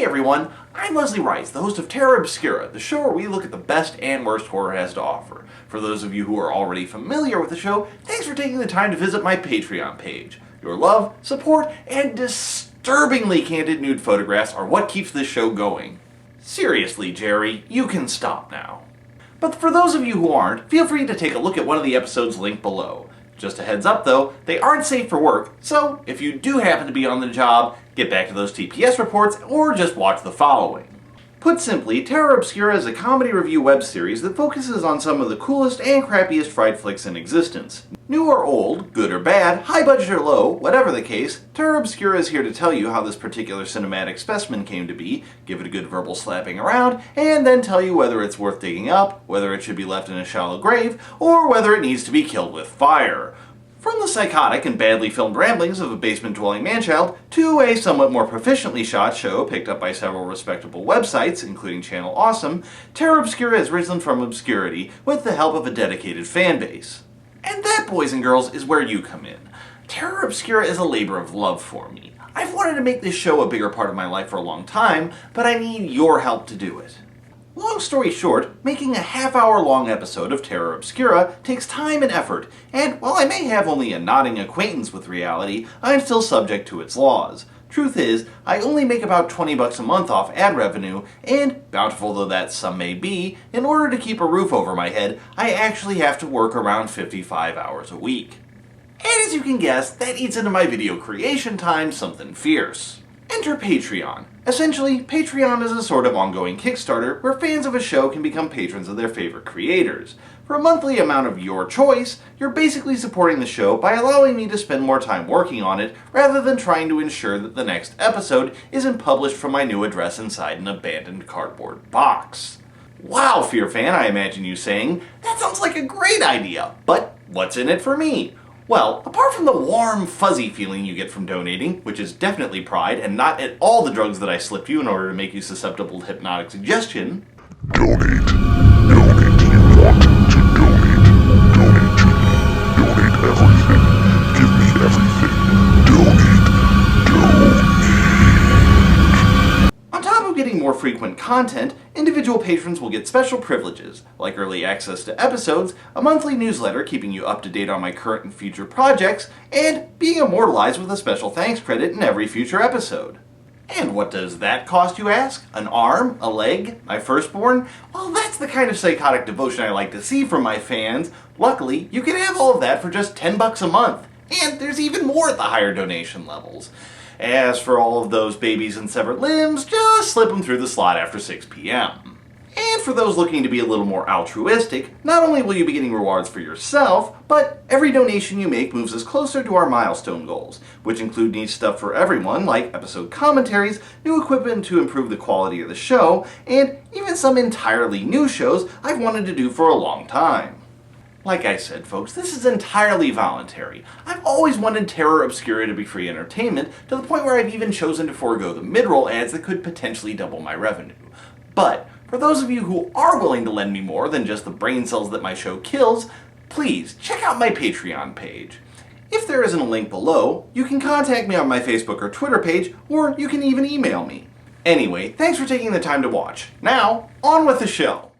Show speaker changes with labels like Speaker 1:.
Speaker 1: Hey everyone, I'm Leslie Rice, the host of Terror Obscura, the show where we look at the best and worst horror has to offer. For those of you who are already familiar with the show, thanks for taking the time to visit my Patreon page. Your love, support, and disturbingly candid nude photographs are what keeps this show going. Seriously, Jerry, you can stop now. But for those of you who aren't, feel free to take a look at one of the episodes linked below. Just a heads up though, they aren't safe for work, so if you do happen to be on the job, get back to those TPS reports or just watch the following. Put simply, Terror Obscura is a comedy review web series that focuses on some of the coolest and crappiest fright flicks in existence. New or old, good or bad, high budget or low, whatever the case, Terror Obscura is here to tell you how this particular cinematic specimen came to be, give it a good verbal slapping around, and then tell you whether it's worth digging up, whether it should be left in a shallow grave, or whether it needs to be killed with fire. From the psychotic and badly filmed ramblings of a basement-dwelling manchild to a somewhat more proficiently shot show picked up by several respectable websites, including Channel Awesome, Terror Obscura has risen from obscurity with the help of a dedicated fan base. And that, boys and girls, is where you come in. Terror Obscura is a labor of love for me. I've wanted to make this show a bigger part of my life for a long time, but I need your help to do it. Long story short, making a half-hour-long episode of Terror Obscura takes time and effort, and while I may have only a nodding acquaintance with reality, I'm still subject to its laws. Truth is, I only make about $20 a month off ad revenue, and, bountiful though that sum may be, in order to keep a roof over my head, I actually have to work around 55 hours a week. And as you can guess, that eats into my video creation time something fierce. Enter Patreon. Essentially, Patreon is a sort of ongoing Kickstarter where fans of a show can become patrons of their favorite creators. For a monthly amount of your choice, you're basically supporting the show by allowing me to spend more time working on it rather than trying to ensure that the next episode isn't published from my new address inside an abandoned cardboard box. Wow, Fear Fan, I imagine you saying, that sounds like a great idea, but what's in it for me? Well, apart from the warm, fuzzy feeling you get from donating, which is definitely pride and not at all the drugs that I slipped you in order to make you susceptible to hypnotic suggestion.
Speaker 2: Donate. Donate. You want to donate. Donate to me. Donate everything. Give me everything. Donate.
Speaker 1: On top of getting more frequent content, individual patrons will get special privileges, like early access to episodes, a monthly newsletter keeping you up to date on my current and future projects, and being immortalized with a special thanks credit in every future episode. And what does that cost, you ask? An arm? A leg? My firstborn? Well, that's the kind of psychotic devotion I like to see from my fans. Luckily, you can have all of that for just $10 a month. And there's even more at the higher donation levels. As for all of those babies and severed limbs, just slip them through the slot after 6 p.m. And for those looking to be a little more altruistic, not only will you be getting rewards for yourself, but every donation you make moves us closer to our milestone goals, which include neat stuff for everyone like episode commentaries, new equipment to improve the quality of the show, and even some entirely new shows I've wanted to do for a long time. Like I said, folks, this is entirely voluntary. I've always wanted Terror Obscura to be free entertainment, to the point where I've even chosen to forego the mid-roll ads that could potentially double my revenue. But, for those of you who are willing to lend me more than just the brain cells that my show kills, please check out my Patreon page. If there isn't a link below, you can contact me on my Facebook or Twitter page, or you can even email me. Anyway, thanks for taking the time to watch. Now, on with the show.